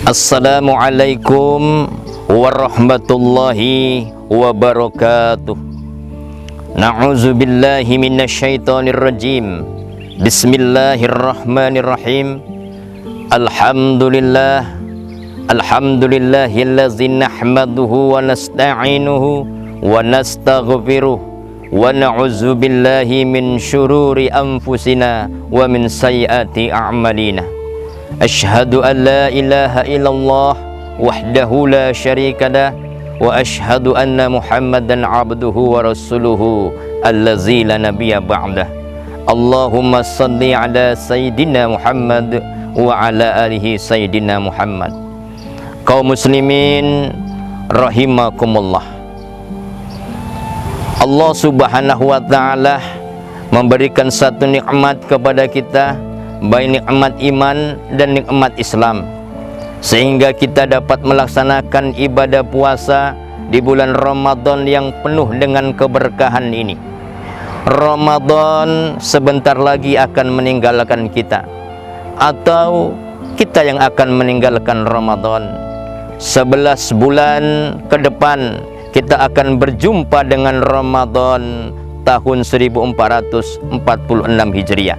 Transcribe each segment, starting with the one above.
Assalamualaikum warahmatullahi wabarakatuh. Na'udzubillahi minasyaitonir rajim. Bismillahirrahmanirrahim. Alhamdulillahillazi nahmaduhu wa nasta'inuhu wa nastaghfiruh wa na'udzubillahi min syururi anfusina wa min sayyiati a'malina. Asyhadu an la ilaha illallah wahdahu la syarika lah wa asyhadu anna Muhammadan abduhu wa rasuluhu allazi la nabiyya ba'dah. Allahumma salli ala sayyidina Muhammad wa ala alihi sayyidina Muhammad. Kaum muslimin rahimakumullah. Allah Subhanahu wa taala memberikan satu nikmat kepada kita, baik nikmat iman dan nikmat Islam, sehingga kita dapat melaksanakan ibadah puasa di bulan Ramadan yang penuh dengan keberkahan ini. Ramadan sebentar lagi akan meninggalkan kita, atau kita yang akan meninggalkan Ramadan. 11 bulan ke depan kita akan berjumpa dengan Ramadan tahun 1446 Hijriah.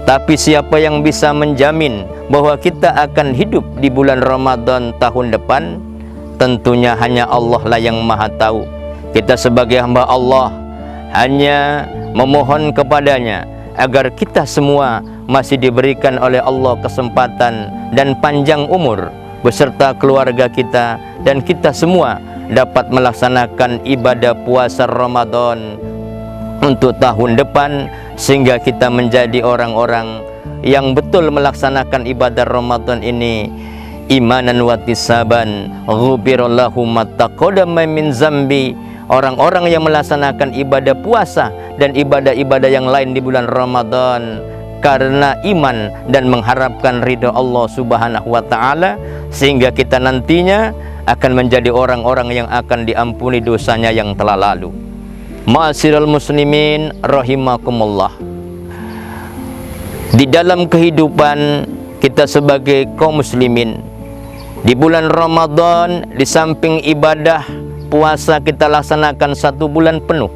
Tapi siapa yang bisa menjamin bahwa kita akan hidup di bulan Ramadan tahun depan? Tentunya hanya Allah lah yang maha tahu. Kita sebagai hamba Allah hanya memohon kepadanya agar kita semua masih diberikan oleh Allah kesempatan dan panjang umur beserta keluarga kita, dan kita semua dapat melaksanakan ibadah puasa Ramadan untuk tahun depan, sehingga kita menjadi orang-orang yang betul melaksanakan ibadah Ramadan ini imanan wa tisaban, ghufirallahu ma taqaddama min zambi. Orang-orang yang melaksanakan ibadah puasa dan ibadah-ibadah yang lain di bulan Ramadan karena iman dan mengharapkan ridha Allah Subhanahu wa taala, sehingga kita nantinya akan menjadi orang-orang yang akan diampuni dosanya yang telah lalu. Ma'asyiral muslimin rahimakumullah. Di dalam kehidupan kita sebagai kaum muslimin, di bulan Ramadan, di samping ibadah puasa kita laksanakan 1 bulan penuh,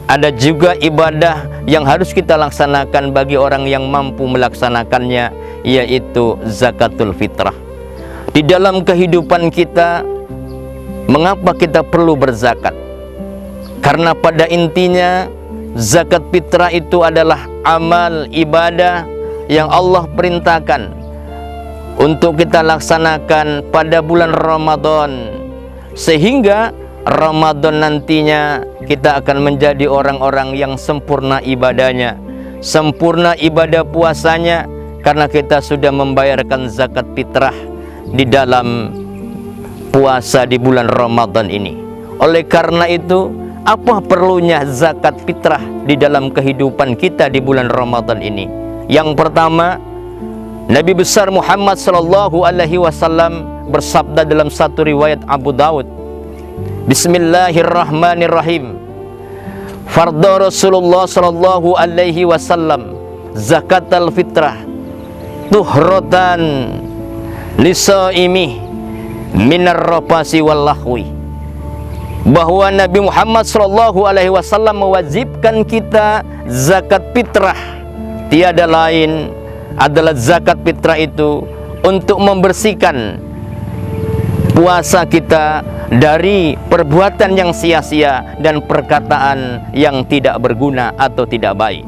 ada juga ibadah yang harus kita laksanakan bagi orang yang mampu melaksanakannya, yaitu zakatul fitrah. Di dalam kehidupan kita, mengapa kita perlu berzakat? Karena pada intinya zakat fitrah itu adalah amal ibadah yang Allah perintahkan untuk kita laksanakan pada bulan Ramadan, sehingga Ramadan nantinya kita akan menjadi orang-orang yang sempurna ibadahnya, sempurna ibadah puasanya, karena kita sudah membayarkan zakat fitrah di dalam puasa di bulan Ramadan ini. Oleh karena itu, apa perlunya zakat fitrah di dalam kehidupan kita di bulan Ramadan ini? Yang pertama, Nabi besar Muhammad sallallahu alaihi wasallam bersabda dalam satu riwayat Abu Daud, Bismillahirrahmanirrahim. Farda Rasulullah sallallahu alaihi wasallam zakatal fitrah tuhratan lisaimi minar rafasi wal lahwi. Bahwa Nabi Muhammad sallallahu alaihi wasallam mewajibkan kita zakat fitrah. Tiada lain adalah zakat fitrah itu untuk membersihkan puasa kita dari perbuatan yang sia-sia dan perkataan yang tidak berguna atau tidak baik.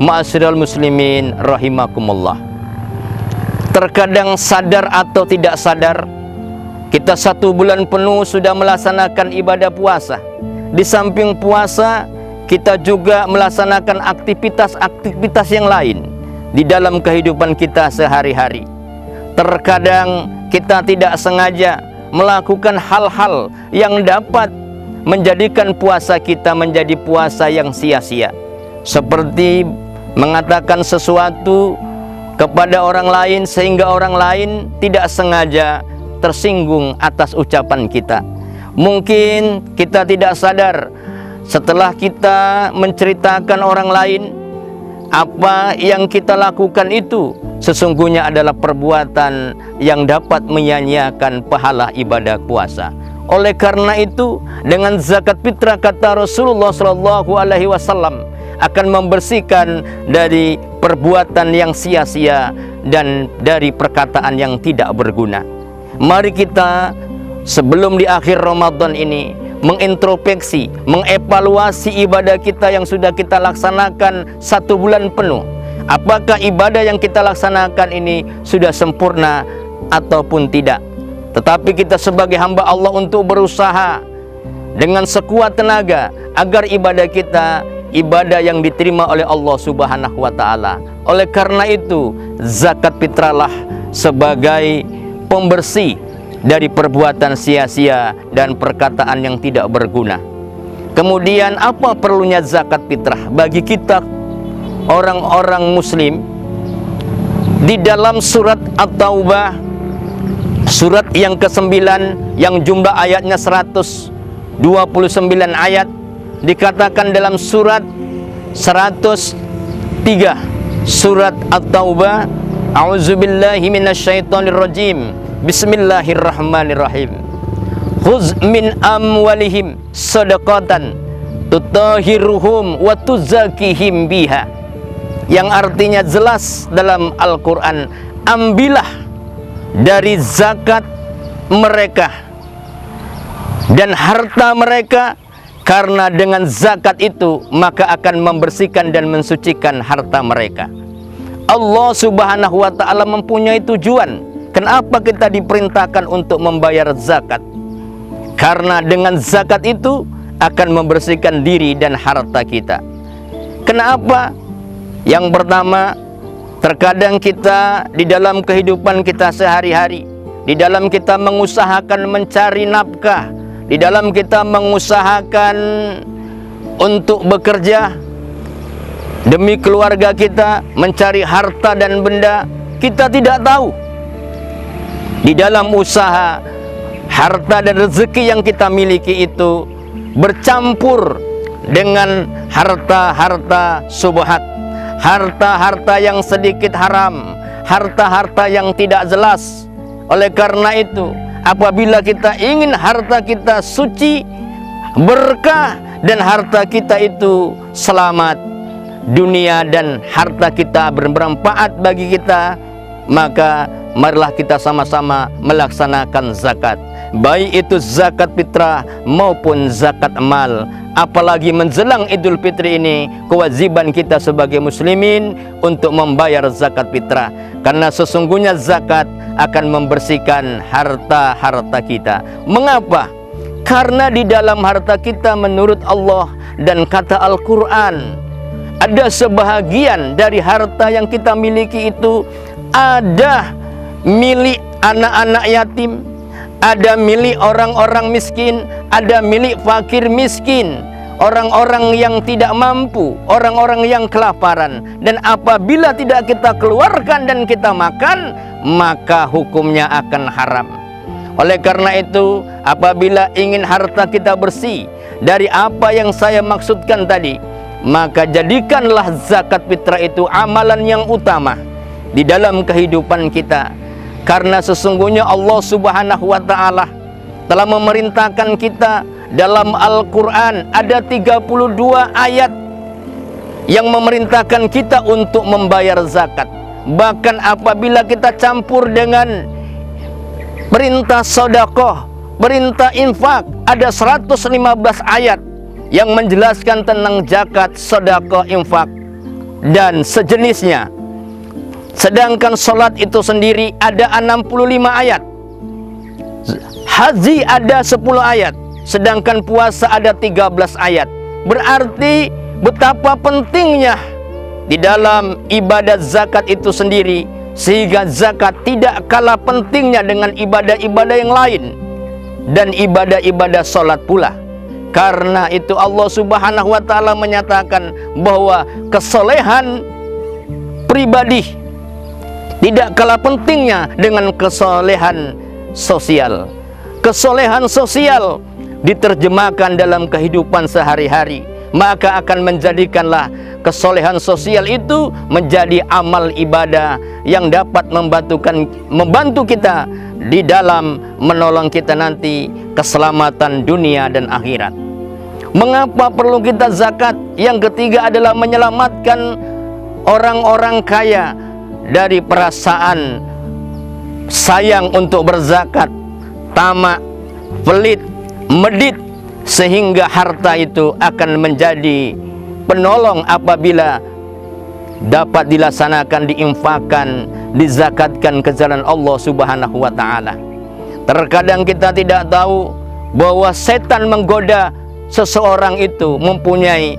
Ma'asyiral muslimin rahimakumullah. Terkadang sadar atau tidak sadar, kita 1 bulan penuh sudah melaksanakan ibadah puasa. Di samping puasa, kita juga melaksanakan aktivitas-aktivitas yang lain di dalam kehidupan kita sehari-hari. Terkadang kita tidak sengaja melakukan hal-hal yang dapat menjadikan puasa kita menjadi puasa yang sia-sia, seperti mengatakan sesuatu kepada orang lain sehingga orang lain tidak sengaja tersinggung atas ucapan kita. Mungkin kita tidak sadar, setelah kita menceritakan orang lain apa yang kita lakukan itu sesungguhnya adalah perbuatan yang dapat menyia-nyiakan pahala ibadah puasa. Oleh karena itu, dengan zakat fitrah kata Rasulullah SAW akan membersihkan dari perbuatan yang sia-sia dan dari perkataan yang tidak berguna. Mari kita sebelum di akhir Ramadan ini mengintrospeksi, mengevaluasi ibadah kita yang sudah kita laksanakan 1 bulan penuh. Apakah ibadah yang kita laksanakan ini sudah sempurna ataupun tidak? Tetapi kita sebagai hamba Allah untuk berusaha dengan sekuat tenaga agar ibadah kita ibadah yang diterima oleh Allah Subhanahu wa taala. Oleh karena itu, zakat fitrahlah sebagai pembersih dari perbuatan sia-sia dan perkataan yang tidak berguna. Kemudian apa perlunya zakat fitrah bagi kita orang-orang muslim? Di dalam surat At-Taubah, surat yang ke-9 yang jumlah ayatnya 129 ayat, dikatakan dalam surat 103 surat At-Taubah, a'udzubillahi minasyaitonirrajim, bismillahirrahmanirrahim, khuz min amwalihim shadaqatan tutahhiruhum wa tuzakihim biha, yang artinya jelas dalam Al-Quran, ambillah dari zakat mereka dan harta mereka, karena dengan zakat itu maka akan membersihkan dan mensucikan harta mereka. Allah Subhanahu wa ta'ala mempunyai tujuan kenapa kita diperintahkan untuk membayar zakat, karena dengan zakat itu akan membersihkan diri dan harta kita. Kenapa? Yang pertama, terkadang kita di dalam kehidupan kita sehari-hari, di dalam kita mengusahakan mencari nafkah, di dalam kita mengusahakan untuk bekerja demi keluarga kita, mencari harta dan benda, kita tidak tahu di dalam usaha harta dan rezeki yang kita miliki itu bercampur dengan harta-harta subhat, harta-harta yang sedikit haram, harta-harta yang tidak jelas. Oleh karena itu, apabila kita ingin harta kita suci, berkah, dan harta kita itu selamat dunia dan harta kita bermanfaat bagi kita, maka marilah kita sama-sama melaksanakan zakat, baik itu zakat fitrah maupun zakat mal. Apalagi menjelang Idul Fitri ini, kewajiban kita sebagai muslimin untuk membayar zakat fitrah, karena sesungguhnya zakat akan membersihkan harta-harta kita. Mengapa? Karena di dalam harta kita menurut Allah dan kata Al-Quran, ada sebahagian dari harta yang kita miliki itu ada milik anak-anak yatim, ada milik orang-orang miskin, ada milik fakir miskin, orang-orang yang tidak mampu, orang-orang yang kelaparan. Dan apabila tidak kita keluarkan dan kita makan, maka hukumnya akan haram. Oleh karena itu, apabila ingin harta kita bersih dari apa yang saya maksudkan tadi, maka jadikanlah zakat fitrah itu amalan yang utama di dalam kehidupan kita. Karena sesungguhnya Allah Subhanahu wa ta'ala telah memerintahkan kita dalam Al-Quran, ada 32 ayat yang memerintahkan kita untuk membayar zakat. Bahkan apabila kita campur dengan perintah sedekah, perintah infak, ada 115 ayat yang menjelaskan tentang zakat, sedekah, infak dan sejenisnya. Sedangkan salat itu sendiri ada 65 ayat, haji ada 10 ayat, sedangkan puasa ada 13 ayat. Berarti betapa pentingnya di dalam ibadah zakat itu sendiri, sehingga zakat tidak kalah pentingnya dengan ibadah-ibadah yang lain dan ibadah-ibadah salat pula. Karena itu Allah Subhanahu wa ta'ala menyatakan bahwa kesolehan pribadi tidak kalah pentingnya dengan kesolehan sosial. Kesolehan sosial diterjemahkan dalam kehidupan sehari-hari, maka akan menjadikanlah kesolehan sosial itu menjadi amal ibadah yang dapat membantu kita di dalam menolong kita nanti keselamatan dunia dan akhirat. Mengapa perlu kita zakat? Yang ketiga adalah menyelamatkan orang-orang kaya dari perasaan sayang untuk berzakat, tamak, pelit, medit, sehingga harta itu akan menjadi penolong apabila dapat dilaksanakan, diinfakkan, dizakatkan ke jalan Allah Subhanahu wa ta'ala. Terkadang kita tidak tahu bahwa setan menggoda seseorang itu mempunyai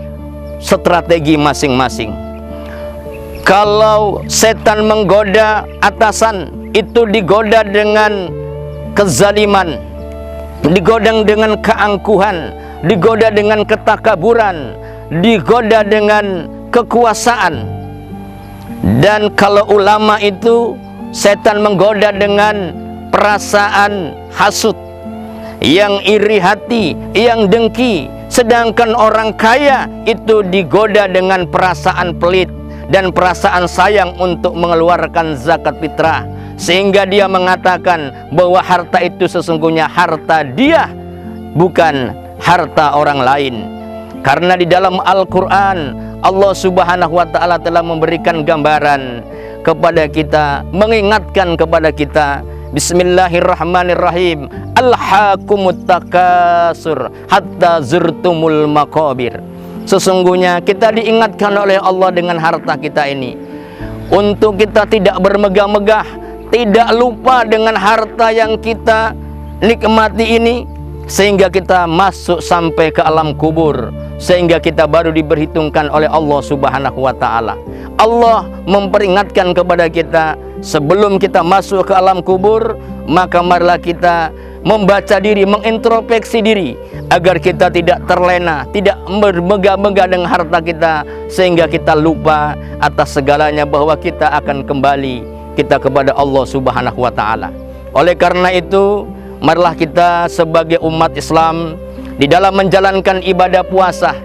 strategi masing-masing. Kalau setan menggoda atasan, itu digoda dengan kezaliman, digoda dengan keangkuhan, digoda dengan ketakaburan, digoda dengan kekuasaan. Dan kalau ulama itu, setan menggoda dengan perasaan hasud, yang iri hati, yang dengki. Sedangkan orang kaya itu digoda dengan perasaan pelit dan perasaan sayang untuk mengeluarkan zakat fitrah, sehingga dia mengatakan bahwa harta itu sesungguhnya harta dia, bukan harta orang lain. Karena di dalam Al-Quran Allah Subhanahu wa ta'ala telah memberikan gambaran kepada kita, mengingatkan kepada kita, Bismillahirrahmanirrahim, Alhaakumut takasur hatta zurtumul maqabir. Sesungguhnya kita diingatkan oleh Allah dengan harta kita ini untuk kita tidak bermegah-megah, tidak lupa dengan harta yang kita nikmati ini, sehingga kita masuk sampai ke alam kubur, sehingga kita baru diperhitungkan oleh Allah Subhanahu wa ta'ala. Allah memperingatkan kepada kita, sebelum kita masuk ke alam kubur, maka marilah kita membaca diri, mengintrospeksi diri, agar kita tidak terlena, tidak bermegah-megah dengan harta kita, sehingga kita lupa atas segalanya bahwa kita akan kembali kita kepada Allah Subhanahu wa ta'ala. Oleh karena itu, marilah kita sebagai umat Islam di dalam menjalankan ibadah puasa,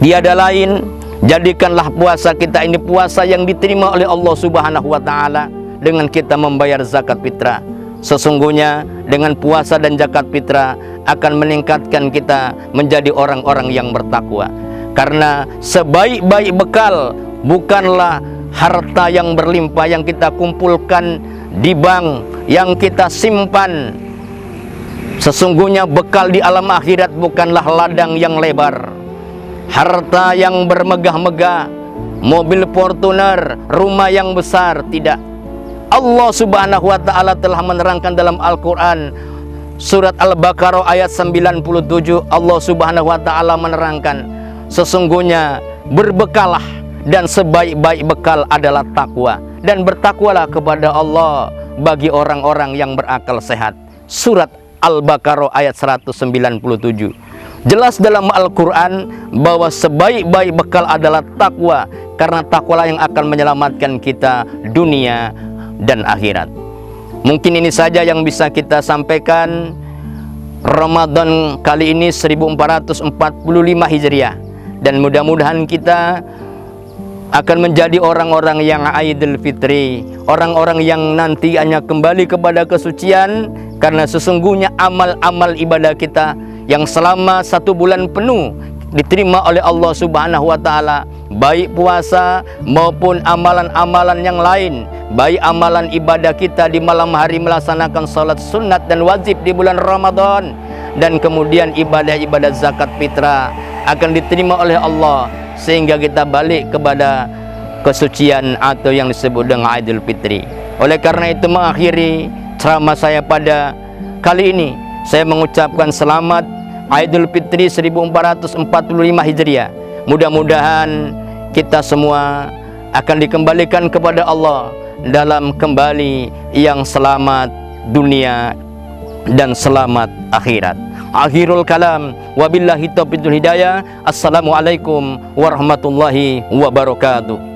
tiada lain, jadikanlah puasa kita ini puasa yang diterima oleh Allah Subhanahu wa ta'ala dengan kita membayar zakat fitrah. Sesungguhnya dengan puasa dan zakat fitrah akan meningkatkan kita menjadi orang-orang yang bertakwa. Karena sebaik-baik bekal bukanlah harta yang berlimpah yang kita kumpulkan di bank, yang kita simpan. Sesungguhnya bekal di alam akhirat bukanlah ladang yang lebar, harta yang bermegah-megah, mobil Fortuner, rumah yang besar, tidak. Allah Subhanahu wa ta'ala telah menerangkan dalam Al-Quran surat Al-Baqarah ayat 97. Allah Subhanahu wa ta'ala menerangkan, sesungguhnya berbekalah dan sebaik-baik bekal adalah takwa, dan bertakwalah kepada Allah bagi orang-orang yang berakal sehat. Surat Al-Baqarah ayat 197. Jelas dalam Al-Quran bahwa sebaik-baik bekal adalah takwa, karena takwalah yang akan menyelamatkan kita dunia dan akhirat. Mungkin ini saja yang bisa kita sampaikan. Ramadan kali ini 1445 Hijriah, dan mudah-mudahan kita akan menjadi orang-orang yang Aidul Fitri, orang-orang yang nanti hanya kembali kepada kesucian, karena sesungguhnya amal-amal ibadah kita yang selama 1 bulan penuh diterima oleh Allah Subhanahu wa ta'ala, baik puasa maupun amalan-amalan yang lain, baik amalan ibadah kita di malam hari melaksanakan salat sunat dan wajib di bulan Ramadan, dan kemudian ibadah-ibadah zakat fitrah akan diterima oleh Allah, sehingga kita balik kepada kesucian atau yang disebut dengan Aidul Fitri. Oleh karena itu, mengakhiri ceramah saya pada kali ini, saya mengucapkan selamat Aidul Fitri 1445 Hijriah. Mudah-mudahan kita semua akan dikembalikan kepada Allah dalam kembali yang selamat dunia dan selamat akhirat. Akhirul kalam, wabillahi taufiq hidayah. Assalamualaikum warahmatullahi wabarakatuh.